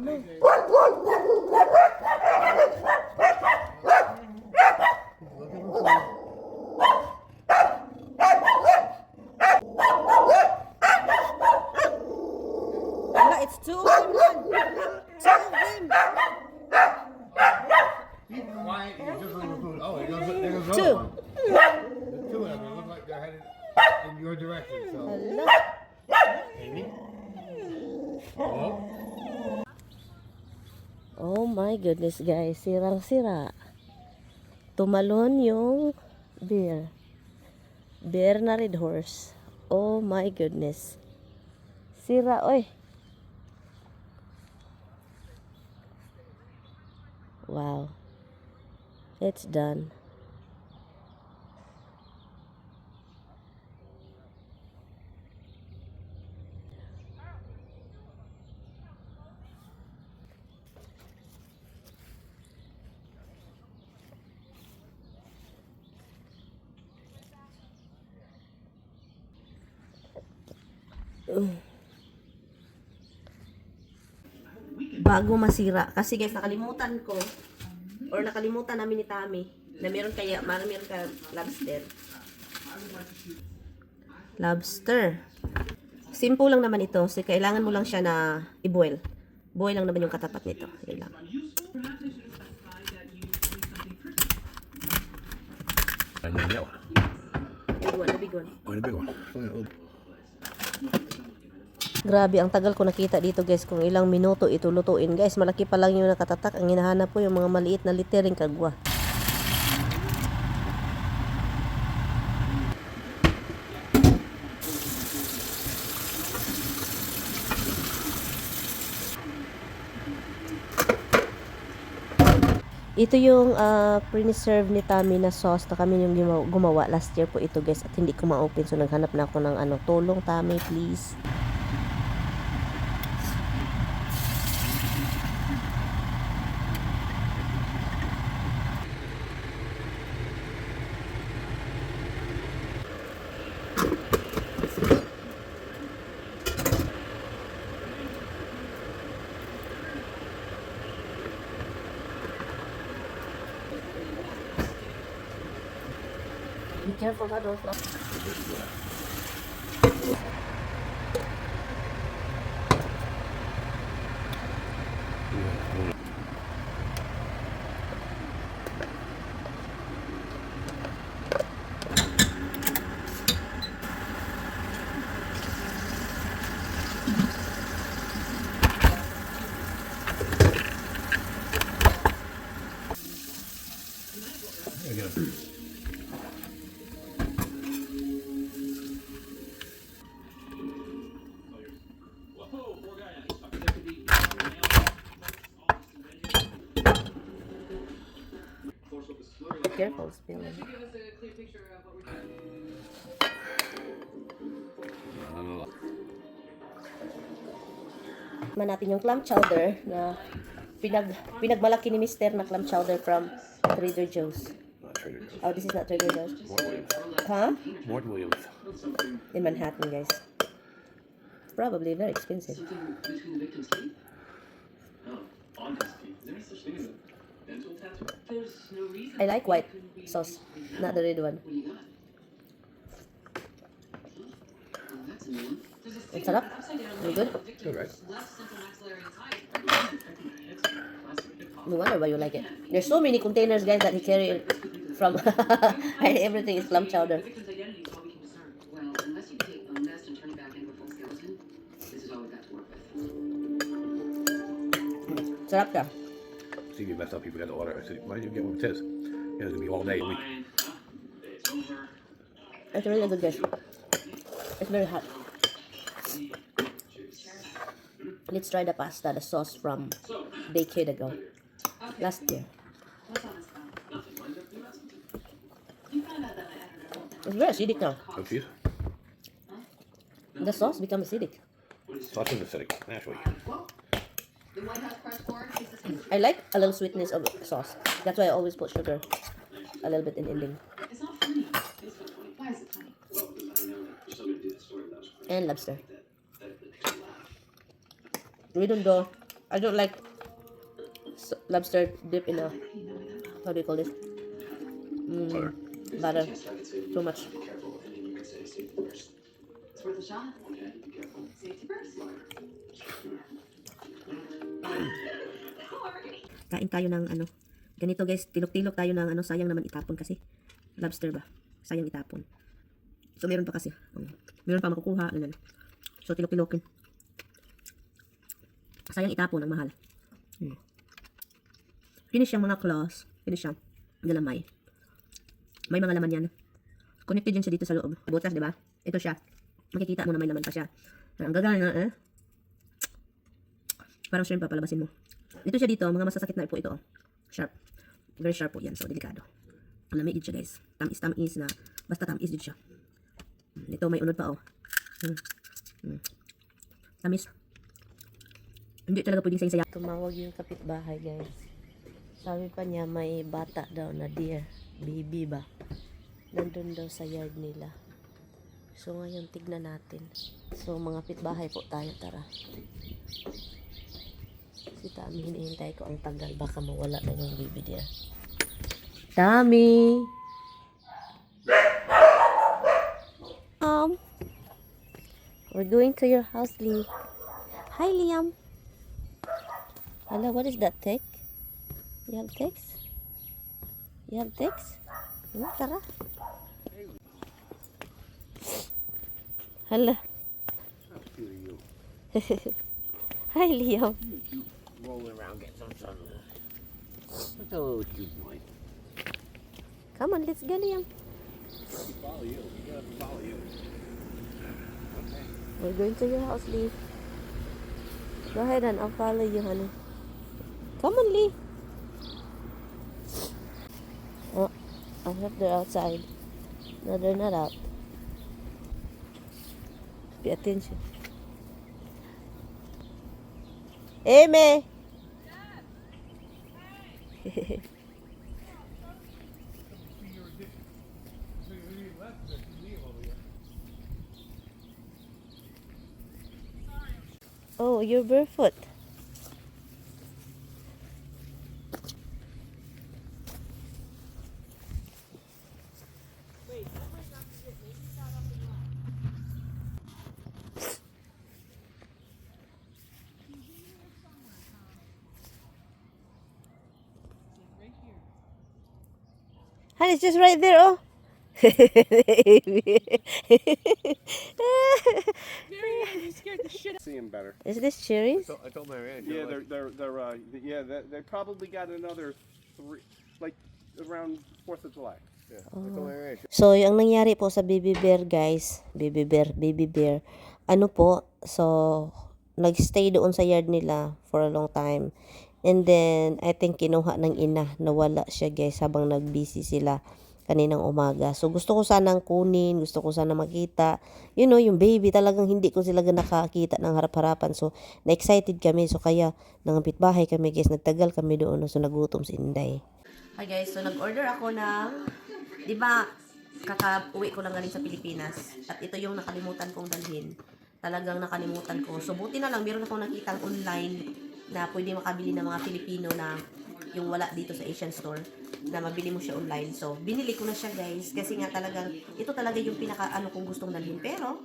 It's two of them, man. Two of them. Why? Just a little food. Oh, there goes Two. The two of them. It looked like they're headed in your direction. So. Amy? Hello? Oh my goodness, guys. Sirang-sira. Tumalon yung bear. Bear na red horse. Oh my goodness. Sira, oy. Wow. It's done. Bago masira. Kasi guys, nakalimutan ko or nakalimutan namin ni Tami na meron ka lobster. Lobster. Simple lang naman ito. So, kailangan mo lang siya na i-boil. Boil lang naman yung katapat nito. Yun lang. And then that one. The big one. Oh, the big one. Grabe, ang tagal ko nakita dito guys kung ilang minuto ito lutuin. Guys, malaki pa lang yung nakatatak. Ang hinahanap po yung mga maliit na litering kagwa. Ito yung pre-serve ni Tami na sauce na kami yung gumawa last year po ito guys at hindi ko ma-open so naghanap na ako ng tulong Tami please. Be careful, ha, don't flop. Careful spilling. Natin yung clam chowder na pinagmalaki ni Mr. na clam chowder from Trader Joe's. Oh, this is not Trader Joe's. Huh? Morton Williams. In Manhattan, guys. Probably very expensive. I like white sauce, not the red one. It's sarap. Very good. Good, right? No wonder why you like it. There's so many containers, guys, that he carried from. And everything is clam chowder. Sarap ka. See, you messed up. You forgot to order. I said, why did you get one with this? Yeah, it's gonna be all day. It's really good, guys. It's very hot. Let's try the pasta, the sauce from decade ago, last year. It's very acidic now. Oh, cheese? The sauce becomes acidic. Sauce is acidic, naturally. I like a little sweetness of sauce. That's why I always put sugar a little bit in ending. And lobster. Redondo I don't like lobster dip in a, how do you call this? Butter. Too much. Kain tayo ng ano. Ganito guys, tilok-tilok tayo ng ano, sayang naman itapon kasi. Lobster ba? Sayang itapon. So meron pa kasi. Meron pa makukuha. Ganun. So tilok-tilokin. Sayang itapon, ang mahal. Finish yung mga claws. Finish yung galamay. May mga laman yan. Connected yan siya dito sa loob. Butas, di ba? Ito siya. Makikita mo na may laman pa siya. Ang gagana, parang shrimp pa, palabasin mo. Dito siya dito, mga masasakit na po ito. Sharp. Very sharp po yan. So, delikado. Alamig din siya guys. Tamis na. Basta tamis din siya. Ito, may unod pa oh. Tamis. Hindi talaga pwedeng sayang-saya. Tumawag yung kapitbahay guys. Sabi pa niya may bata daw na deer. Baby ba? Nandun daw sa yard nila. So ngayon tignan natin. So mga kapitbahay po tayo, tara. Si Tami, hinihintay ko ang tagal. Baka mawala na yung baby deer. Tami! We're going to your house, Lee. Hi, Liam. Hello, what is that text? You have text? You have text? Tara. Hello. Hi, Liam. Rolling around, get some sun. What's a little cute boy? Come on, let's go, Liam. Follow you. You gotta follow you. Okay. We're going to your house, Lee. Go ahead and I'll follow you, honey. Come on, Lee. Oh, I hope they're outside. No, they're not out. Pay attention. Amy! Oh, you're barefoot. Honey, it's just right there, oh. You scared the shit out. See him better. Is this cherries? I told my manager. Yeah, like, they probably got another 3, like around 4th of July. yeah, I told my manager. So, yung nangyari po sa baby bear, guys, baby bear, ano po, so, nagstay doon sa yard nila for a long time. And then, I think kinuha ng ina, nawala siya guys, habang nag-busy sila kaninang umaga. So, gusto ko sanang kunin, gusto ko sanang makita, you know, yung baby, talagang hindi ko sila nakakita ng harap-harapan. So, na-excited kami. So, kaya, nangapit bahay kami guys, nagtagal kami doon. So, nagutom si Inday. Hi guys, so nag-order ako ng, di ba, kaka-uwi ko lang galing sa Pilipinas. At ito yung nakalimutan kong dalhin. Talagang nakalimutan ko. So, buti na lang, meron akong nakitang online na pwede makabili ng mga Pilipino na yung wala dito sa Asian store, na mabili mo siya online. So, binili ko na siya guys. Kasi nga talagang, ito talaga yung pinaka-ano kong gustong dalhin. Pero,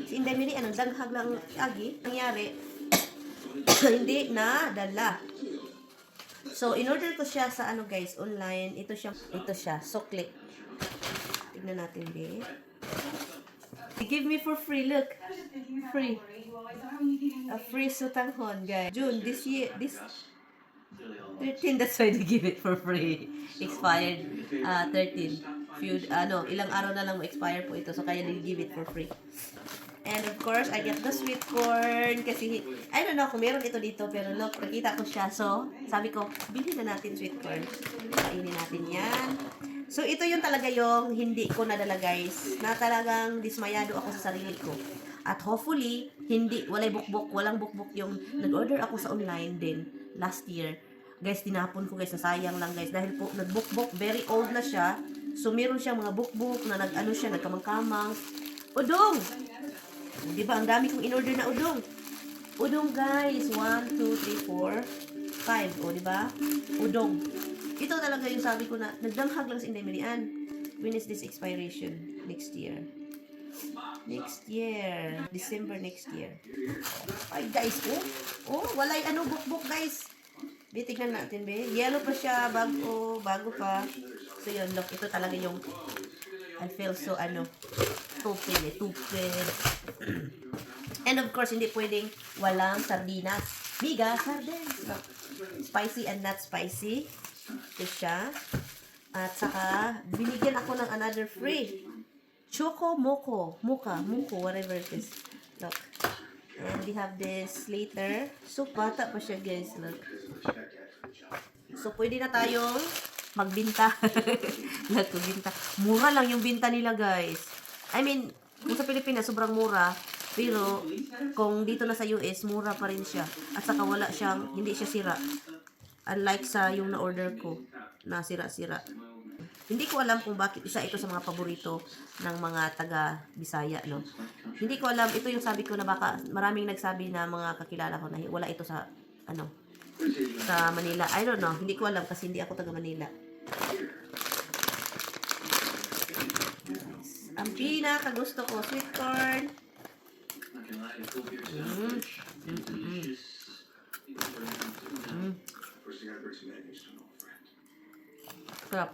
si Inday Miriam, ang daghag lang agi, nangyari, hindi na dala. So, in-order ko siya sa ano guys, online. Ito siya, sukli. Tignan natin, babe. They give me for free, look. Free. A free sutanghon, guys. June, this 13, that's why they give it for free. Expired 13. Ilang araw na lang ma-expire po ito. So, kaya they give it for free. And of course, I get the sweet corn. Kasi, I don't know kung meron ito dito. Pero look, nakita ko siya. So, sabi ko, bilhin na natin sweet corn. Kainin natin yan. So, ito yung talaga yung hindi ko nadala guys. Na talagang dismayado ako sa sarili ko. At hopefully, walang bukbok yung nag-order ako sa online din last year. Guys, tinapon ko guys, nasayang lang guys. Dahil po, nag-bukbok, very old na siya. So, meron siyang mga bukbok na nagkamang-kamang. Udong! Di ba, ang dami kong in-order na udong. Udong guys, 1, 2, 3, 4, 5. O, diba? Udong. Ito talaga yung sabi ko na, nagdanghag lang sa Inday Marian. When is this expiration? Next year. Next year. December next year. Ay guys, oh, walay ano, bukbuk guys. Be, tignan natin, be. Yellow pa siya, bago pa. So yun, look, ito talaga yung, I feel so, tupid. And of course, hindi pwedeng walang sardinas. Miga, sardines. Look, spicy and not spicy. Ito siya. At saka, binigyan ako ng another free. Choco Moco, whatever it is. Look. And we have this later. So, bata pa siya, guys. Look. So, pwede na tayong magbinta. Magbinta. Mura lang yung binta nila, guys. I mean, kung sa Pilipinas, sobrang mura. Pero, kung dito na sa US, mura pa rin siya. At saka wala siyang, hindi siya sira. Unlike sa yung na-order ko, na sira-sira. Hindi ko alam kung bakit isa ito sa mga paborito ng mga taga Bisaya, no. Hindi ko alam, ito yung sabi ko na baka maraming nagsabi na mga kakilala ko na wala ito sa sa Manila. I don't know, hindi ko alam kasi hindi ako taga Manila. Ang pinakagusto ko, sweet corn. Sarap.